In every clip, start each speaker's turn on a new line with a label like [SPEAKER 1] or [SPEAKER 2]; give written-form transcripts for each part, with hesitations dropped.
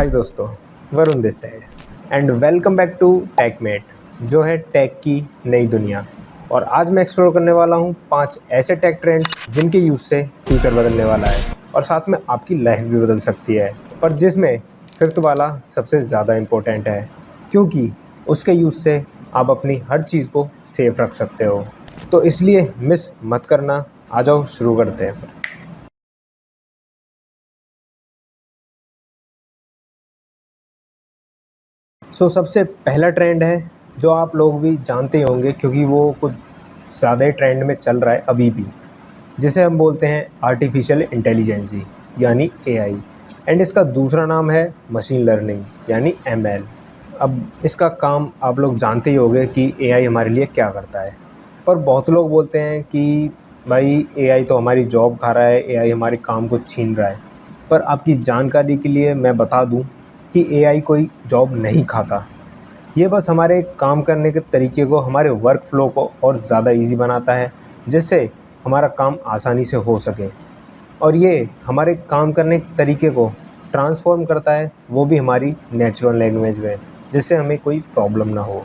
[SPEAKER 1] हाय दोस्तों, Varun this side and welcome back to Techmate, जो है टेक की नई दुनिया। और आज मैं एक्सप्लोर करने वाला हूँ 5 ऐसे टेक ट्रेंड्स जिनके यूज़ से फ्यूचर बदलने वाला है और साथ में आपकी लाइफ भी बदल सकती है। पर जिसमें फिफ्थ वाला सबसे ज़्यादा इम्पोर्टेंट है, क्योंकि उसके यूज़ से आप अपनी हर चीज़ को सेफ रख सकते हो। तो इसलिए मिस मत करना। आ जाओ शुरू करते हैं। सबसे पहला ट्रेंड है जो आप लोग भी जानते ही होंगे, क्योंकि वो कुछ ज़्यादा ही ट्रेंड में चल रहा है अभी भी, जिसे हम बोलते हैं आर्टिफिशियल इंटेलिजेंसी यानी एआई। एंड इसका दूसरा नाम है मशीन लर्निंग यानी एमएल। अब इसका काम आप लोग जानते ही होंगे कि एआई हमारे लिए क्या करता है। पर बहुत लोग बोलते हैं कि भाई एआई तो हमारी जॉब खा रहा है, एआई हमारे काम को छीन रहा है। पर आपकी जानकारी के लिए मैं बता दूं कि एआई कोई जॉब नहीं खाता। ये बस हमारे काम करने के तरीके को, हमारे वर्क फ्लो को और ज़्यादा इजी बनाता है, जिससे हमारा काम आसानी से हो सके। और ये हमारे काम करने के तरीके को ट्रांसफॉर्म करता है, वो भी हमारी नेचुरल लैंग्वेज में, जिससे हमें कोई प्रॉब्लम ना हो।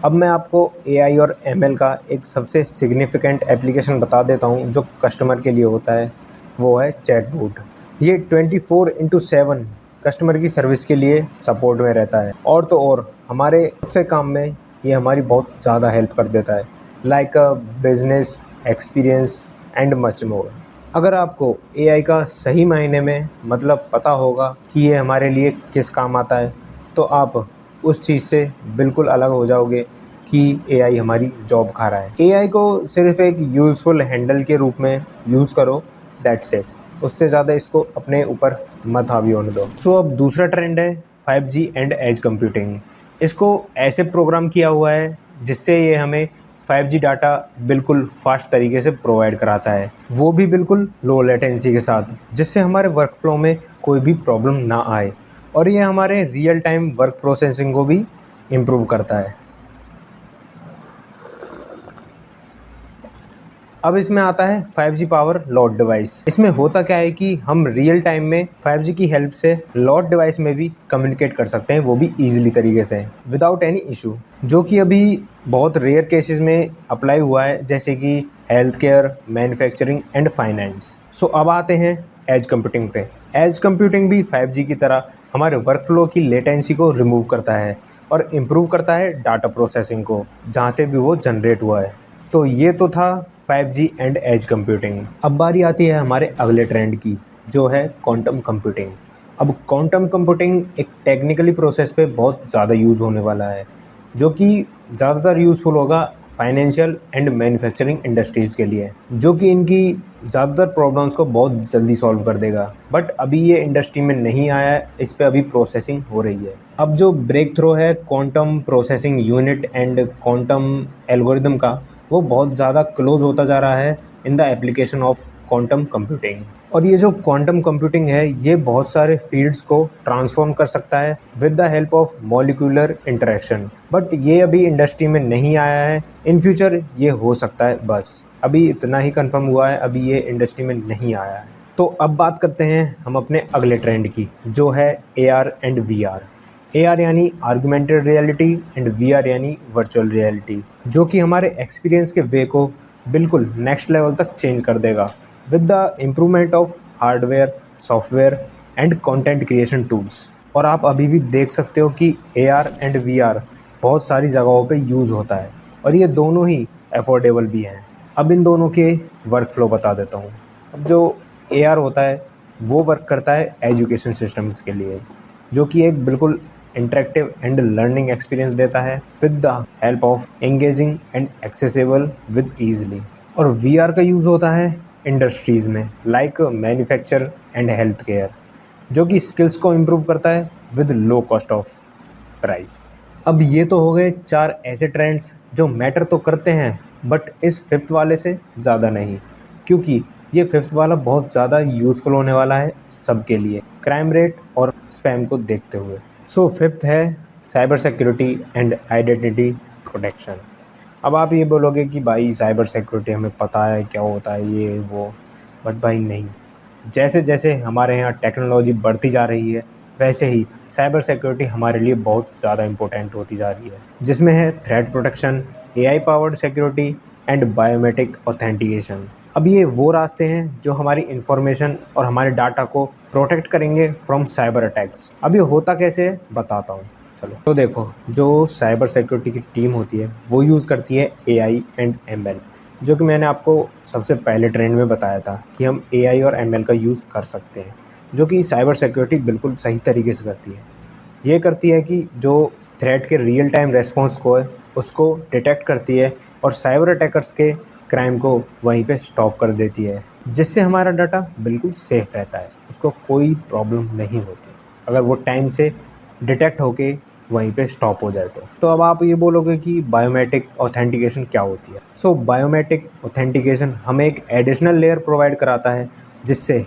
[SPEAKER 1] अब मैं आपको एआई और एमएल का एक सबसे सिग्निफिकेंट एप्लीकेशन बता देता हूँ जो कस्टमर के लिए होता है, वो है चैटबॉट। ये 24/7 कस्टमर की सर्विस के लिए सपोर्ट में रहता है। और तो और हमारे बहुत से काम में ये हमारी बहुत ज़्यादा हेल्प कर देता है, like business experience and much more. अगर आपको एआई का सही मायने में मतलब पता होगा कि ये हमारे लिए किस काम आता है, तो आप उस चीज़ से बिल्कुल अलग हो जाओगे कि एआई हमारी जॉब खा रहा है। एआई को सिर्फ एक यूज़फुल हैंडल के रूप में यूज़ करो, दैट्स इट। उससे ज़्यादा इसको अपने ऊपर मत हावी होने दो। अब दूसरा ट्रेंड है 5G एंड एज कंप्यूटिंग। इसको ऐसे प्रोग्राम किया हुआ है जिससे ये हमें 5G डाटा बिल्कुल फास्ट तरीके से प्रोवाइड कराता है, वो भी बिल्कुल लो लेटेंसी के साथ, जिससे हमारे वर्क फ्लो में कोई भी प्रॉब्लम ना आए। और ये हमारे रियल टाइम वर्क प्रोसेसिंग को भी इम्प्रूव करता है। अब इसमें आता है 5G पावर लॉट डिवाइस। इसमें होता क्या है कि हम रियल टाइम में 5G की हेल्प से लॉट डिवाइस में भी कम्युनिकेट कर सकते हैं, वो भी ईजिली तरीके से, विदाउट एनी इशू, जो कि अभी बहुत रेयर केसेस में अप्लाई हुआ है, जैसे कि health care, manufacturing and finance. अब आते हैं एज कंप्यूटिंग पे। एज कंप्यूटिंग भी 5G की तरह हमारे वर्क फ्लो की लेटेंसी को रिमूव करता है और इम्प्रूव करता है डाटा प्रोसेसिंग को, जहाँ से भी वो जनरेट हुआ है। तो ये तो था 5G एंड एज कंप्यूटिंग। अब बारी आती है हमारे अगले ट्रेंड की, जो है क्वांटम कंप्यूटिंग। अब क्वांटम कंप्यूटिंग एक टेक्निकली प्रोसेस पे बहुत ज़्यादा यूज़ होने वाला है, जो कि ज़्यादातर यूज़फुल होगा फाइनेंशियल एंड मैन्युफैक्चरिंग इंडस्ट्रीज़ के लिए, जो कि इनकी ज़्यादातर प्रॉब्लम्स को बहुत जल्दी सॉल्व कर देगा। बट अभी ये इंडस्ट्री में नहीं आया है, इस पे अभी प्रोसेसिंग हो रही है। अब जो ब्रेक थ्रो है quantum processing unit and quantum algorithm का, वो बहुत ज़्यादा क्लोज होता जा रहा है in the application of quantum computing. और ये जो क्वांटम कंप्यूटिंग है, ये बहुत सारे फील्ड्स को ट्रांसफॉर्म कर सकता है with the help of molecular interaction. But ये अभी इंडस्ट्री में नहीं आया है, इन फ्यूचर ये हो सकता है। बस अभी इतना ही कंफर्म हुआ है, अभी ये इंडस्ट्री में नहीं आया है। तो अब बात करते हैं हम अपने अगले ट्रेंड की, जो है AR एंड VR। AR यानी आर्गुमेंटेड रियलिटी एंड VR यानी वर्चुअल रियलिटी, जो कि हमारे एक्सपीरियंस के वे को बिल्कुल नेक्स्ट लेवल तक चेंज कर देगा with the improvement of hardware, software and content creation tools. और आप अभी भी देख सकते हो कि AR एंड VR बहुत सारी जगहों पे यूज़ होता है और ये दोनों ही अफोर्डेबल भी हैं। अब इन दोनों के वर्क फ्लो बता देता हूँ। अब जो AR होता है वो वर्क करता है एजुकेशन सिस्टम्स के लिए, जो कि एक बिल्कुल इंटरेक्टिव एंड लर्निंग एक्सपीरियंस देता है with the help of engaging and accessible with easily. और VR का यूज़ होता है इंडस्ट्रीज़ में, like manufacture and health care, जो कि स्किल्स को इम्प्रूव करता है with low cost of price. अब ये तो हो गए 4 ऐसे ट्रेंड्स जो मैटर तो करते हैं, बट इस फिफ्थ वाले से ज़्यादा नहीं, क्योंकि ये फिफ्थ वाला बहुत ज़्यादा यूज़फुल होने वाला है सबके लिए, क्राइम रेट और स्पैम को देखते हुए। फिफ्थ है cyber security and identity protection. अब आप ये बोलोगे कि भाई साइबर सिक्योरिटी हमें पता है क्या होता है ये वो, बट भाई नहीं। जैसे जैसे हमारे यहाँ टेक्नोलॉजी बढ़ती जा रही है, वैसे ही साइबर सिक्योरिटी हमारे लिए बहुत ज़्यादा इम्पोर्टेंट होती जा रही है, जिसमें है threat protection, AI powered security and biometric authentication. अब ये वो रास्ते हैं जो हमारी इंफॉर्मेशन और हमारे डाटा को प्रोटेक्ट करेंगे फ्रॉम साइबर अटैक्स। अब ये होता कैसे है बताता हूँ। चलो तो देखो, जो साइबर सिक्योरिटी की टीम होती है वो यूज़ करती है AI एंड ML, जो कि मैंने आपको सबसे पहले ट्रेंड में बताया था कि हम AI और ML का यूज़ कर सकते हैं, जो कि साइबर सिक्योरिटी बिल्कुल सही तरीके से करती है। ये करती है कि जो थ्रेट के रियल टाइम रेस्पॉन्स को है उसको डिटेक्ट करती है और साइबर अटैकर्स के क्राइम को वहीं पे स्टॉप कर देती है, जिससे हमारा डाटा बिल्कुल सेफ रहता है, उसको कोई प्रॉब्लम नहीं होती अगर वो टाइम से डिटेक्ट होके वहीं पे स्टॉप हो जाए तो अब आप ये बोलोगे कि बायोमेट्रिक ऑथेंटिकेशन क्या होती है। सो बायोमेट्रिक ऑथेंटिकेशन हमें एक एडिशनल लेयर प्रोवाइड कराता है, जिससे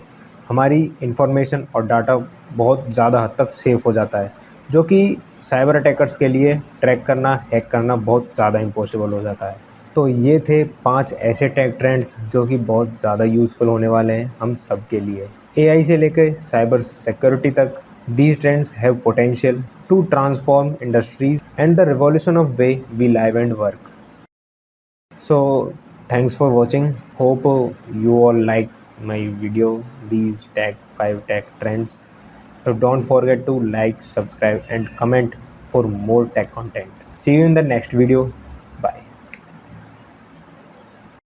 [SPEAKER 1] हमारी इंफॉर्मेशन और डाटा बहुत ज़्यादा हद तक सेफ हो जाता है, जो कि साइबर अटैकर्स के लिए ट्रैक करना, हैक करना बहुत ज़्यादा इम्पॉसिबल हो जाता है। तो ये थे 5 ऐसे टेक ट्रेंड्स जो कि बहुत ज़्यादा यूज़फुल होने वाले हैं हम सब के लिए। AI से लेकर साइबर सिक्योरिटी तक, these trends have potential to transform industries and the revolution of way we live and work. So thanks for watching. Hope you all like my video, these 5 tech trends. So don't forget to like, subscribe and comment for more tech content. See you in the next video.